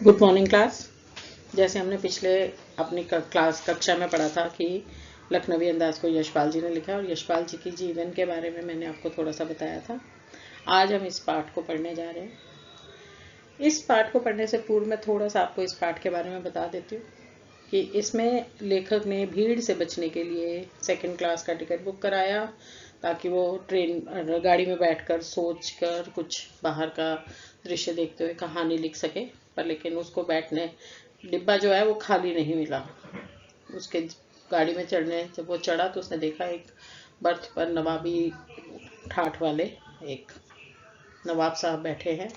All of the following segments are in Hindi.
Good morning class. जैसे हमने पिछले अपनी क्लास कक्षा में पढ़ा था कि लखनवी अंदाज को यशपाल जी ने लिखा और यशपाल जी की जीवन के बारे में मैंने आपको थोड़ा सा बताया था। आज हम इस पाठ को पढ़ने जा रहे हैं। इस पाठ को पढ़ने से पूर्व मैं थोड़ा सा आपको इस पाठ के बारे में बता देती हूँ कि इसमें लेखक ने भीड़ से बचने के लिए सेकंड क्लास का टिकट बुक कराया ताकि वो गाड़ी में बैठकर सोचकर कुछ बाहर का दृश्य देखते हुए कहानी लिख सके। पर लेकिन उसको बैठने डिब्बा जो है वो खाली नहीं मिला। उसके गाड़ी में चढ़ने जब वो चढ़ा तो उसने देखा एक बर्थ पर नवाबी ठाठ वाले एक नवाब साहब बैठे हैं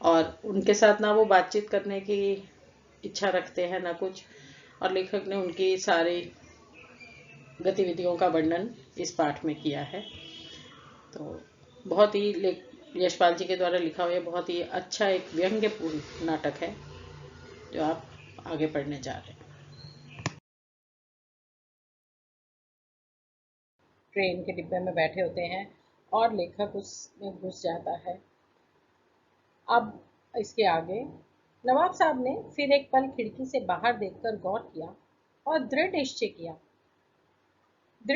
और उनके साथ ना वो बातचीत करने की इच्छा रखते हैं ना कुछ। और लेखक ने उनकी सारी गतिविधियों का वर्णन इस पाठ में किया है। तो बहुत ही यशपाल जी के द्वारा लिखा हुआ बहुत ही अच्छा एक व्यंग्यपूर्ण नाटक है जो आप आगे पढ़ने जा रहे हैं। ट्रेन के डिब्बे में बैठे होते हैं और लेखक उसमें घुस जाता है। अब इसके आगे नवाब साहब ने फिर एक पल खिड़की से बाहर देखकर गौर किया और दृढ़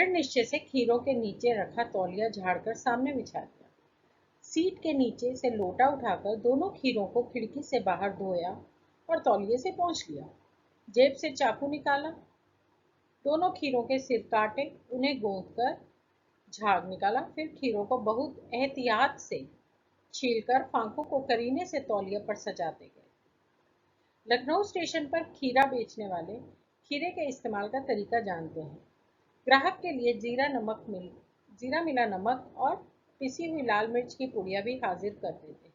निश्चय से खीरों के नीचे रखा तौलिया झाड़कर सामने बिछा दिया। सीट के नीचे से लोटा उठाकर दोनों खीरों को खिड़की से बाहर धोया और तौलिए से पोंछ लिया। जेब से चाकू निकाला, दोनों खीरों के सिर काटे, उन्हें गोंदकर झाग निकाला। फिर खीरों को बहुत एहतियात से छीलकर फांकों को करीने से तौलिया पर सजाते गए। लखनऊ स्टेशन पर खीरा बेचने वाले खीरे के इस्तेमाल का तरीका जानते हैं। ग्राहक के लिए जीरा मिला नमक और पिसी हुई लाल मिर्च की पुड़िया भी हाजिर कर देते हैं।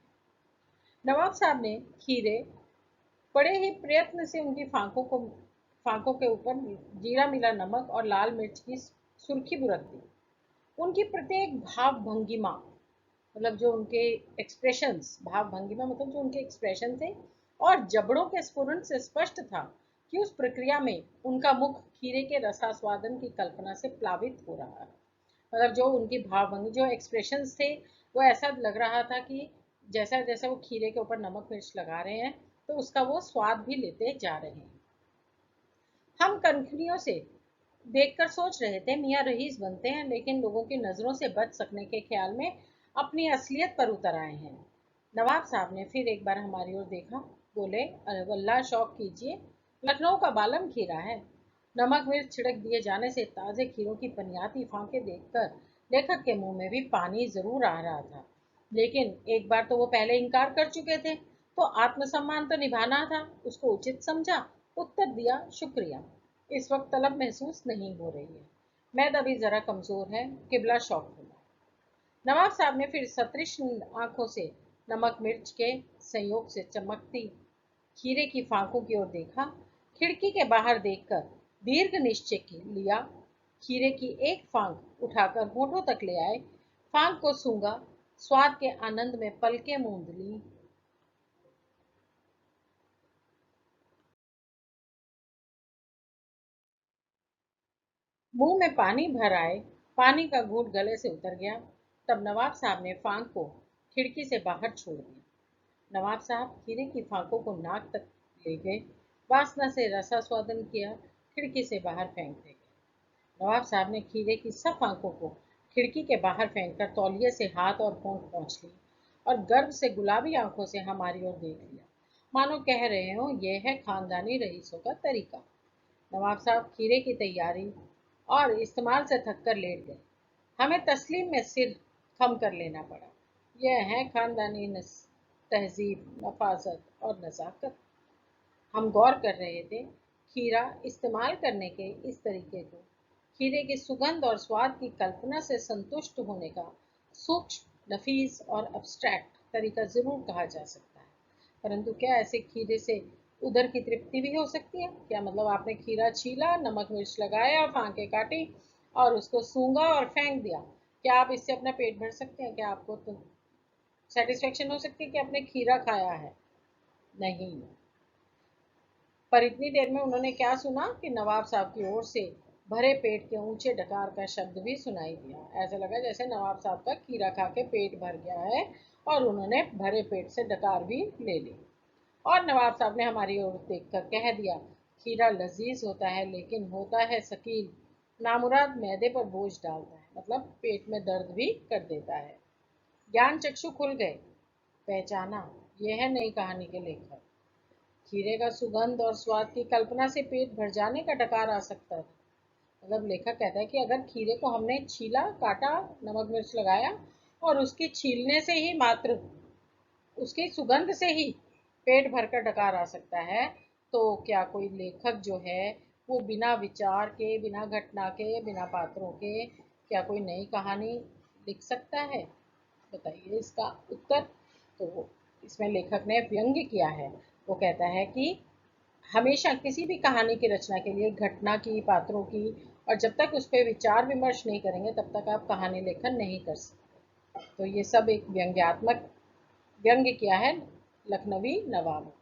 नवाब साहब ने खीरे बड़े ही प्रयत्न से उनकी फांकों के ऊपर जीरा मिला नमक और लाल मिर्च की सुर्खी बुरक दी। उनकी प्रत्येक भाव भंगिमा मतलब जो उनके एक्सप्रेशंस भाव भंगिमा मतलब जो उनके एक्सप्रेशन थे और जबड़ों के स्फुरन से स्पष्ट था कि उस प्रक्रिया में उनका मुख खीरे के रसास्वादन की कल्पना से प्लावित हो रहा है। मतलब जो उनकी भाव भंगी जो एक्सप्रेशंस थे वो ऐसा लग रहा था कि जैसा जैसा वो खीरे के ऊपर नमक मिर्च लगा रहे हैं तो उसका वो स्वाद भी लेते जा रहे हैं। हम कनखियों से देखकर सोच रहे थे मियाँ रईस बनते हैं, लेकिन लोगों की नज़रों से बच सकने के ख्याल में अपनी असलियत पर उतर आए हैं। नवाब साहब ने फिर एक बार हमारी ओर देखा, बोले, अरे वल्लाह शौक कीजिए, लखनऊ का बालम खीरा है। नमक मिर्च छिड़क दिए जाने से ताज़े खीरों की पनियाती फांके देखकर लेखक के मुंह में भी पानी जरूर आ रहा था, लेकिन एक बार तो वो पहले इनकार कर चुके थे तो आत्मसम्मान तो निभाना था। उसको उचित समझा, उत्तर दिया, शुक्रिया, इस वक्त तलब महसूस नहीं हो रही है। मैद अभी जरा कमजोर है, किबला शौक हुआ। नवाब साहब ने फिर सतृष आंखों से नमक मिर्च के संयोग से चमकती खीरे की फांकों की ओर देखा। खिड़की के बाहर देखकर दीर्घ निश्चय लिया। खीरे की एक फांक उठाकर होठों तक ले आए, फांक को सूंघा, स्वाद के आनंद में पलकें मूंद ली। मुंह में पानी भर आए, पानी का घूंट गले से उतर गया। तब नवाब साहब ने फांक को खिड़की से बाहर छोड़ दिया। नवाब साहब खीरे की फांकों को नाक तक ले गए, वासना से रसास्वादन किया, खिड़की से बाहर फेंक दे गए। नवाब साहब ने खीरे की सब फांकों को खिड़की के बाहर फेंककर तौलिए से हाथ और होंठ पोंछ ली और गर्व से गुलाबी आंखों से हमारी ओर देख लिया, मानो कह रहे हो यह है खानदानी रईसों का तरीका। नवाब साहब खीरे की तैयारी और इस्तेमाल से थक कर लेट गए। हमें तस्लीम में सिर खम कर लेना पड़ा। यह है खानदानी तहजीब, नफाजत और नज़ाकत। हम गौर कर रहे थे, खीरा इस्तेमाल करने के इस तरीके को खीरे की सुगंध और स्वाद की कल्पना से संतुष्ट होने का सूक्ष्म, नफीस और अब्स्ट्रैक्ट तरीका जरूर कहा जा सकता है। परंतु क्या ऐसे खीरे से उधर की तृप्ति भी हो सकती है? क्या मतलब आपने खीरा छीला, नमक मिर्च लगाया, फांके काटी और उसको सूंघा और फेंक दिया, क्या आप इससे अपना पेट भर सकते हैं? क्या आपको तो सेटिस्फेक्शन हो सकती है कि आपने खीरा खाया है? नहीं। पर इतनी देर में उन्होंने क्या सुना कि नवाब साहब की ओर से भरे पेट के ऊंचे डकार का शब्द भी सुनाई दिया। ऐसा लगा जैसे नवाब साहब का खीरा खा के पेट भर गया है और उन्होंने भरे पेट से डकार भी ले ली। और नवाब साहब ने हमारी ओर देखकर कह दिया, खीरा लजीज होता है लेकिन होता है शकील, नामुराद मैदे पर बोझ डालता है, मतलब पेट में दर्द भी कर देता है। ज्ञान चक्षु खुल गए, पहचाना, यह है नई कहानी के लेखक। खीरे का सुगंध और स्वाद की कल्पना से पेट भर जाने का डकार आ सकता था। मतलब लेखक कहता है कि अगर खीरे को हमने छीला, काटा, नमक मिर्च लगाया और उसके छीलने से ही मात्र उसकी सुगंध से ही पेट भरकर डकार आ सकता है, तो क्या कोई लेखक जो है वो बिना विचार के, बिना घटना के, बिना पात्रों के क्या कोई नई कहानी लिख सकता है? बताइए इसका उत्तर। तो इसमें लेखक ने व्यंग्य किया है। वो कहता है कि हमेशा किसी भी कहानी की रचना के लिए घटना की, पात्रों की, और जब तक उस पर विचार विमर्श नहीं करेंगे तब तक आप कहानी लेखन नहीं कर सकते। तो ये सब एक व्यंग्यात्मक व्यंग्य किया है लखनवी नवाब।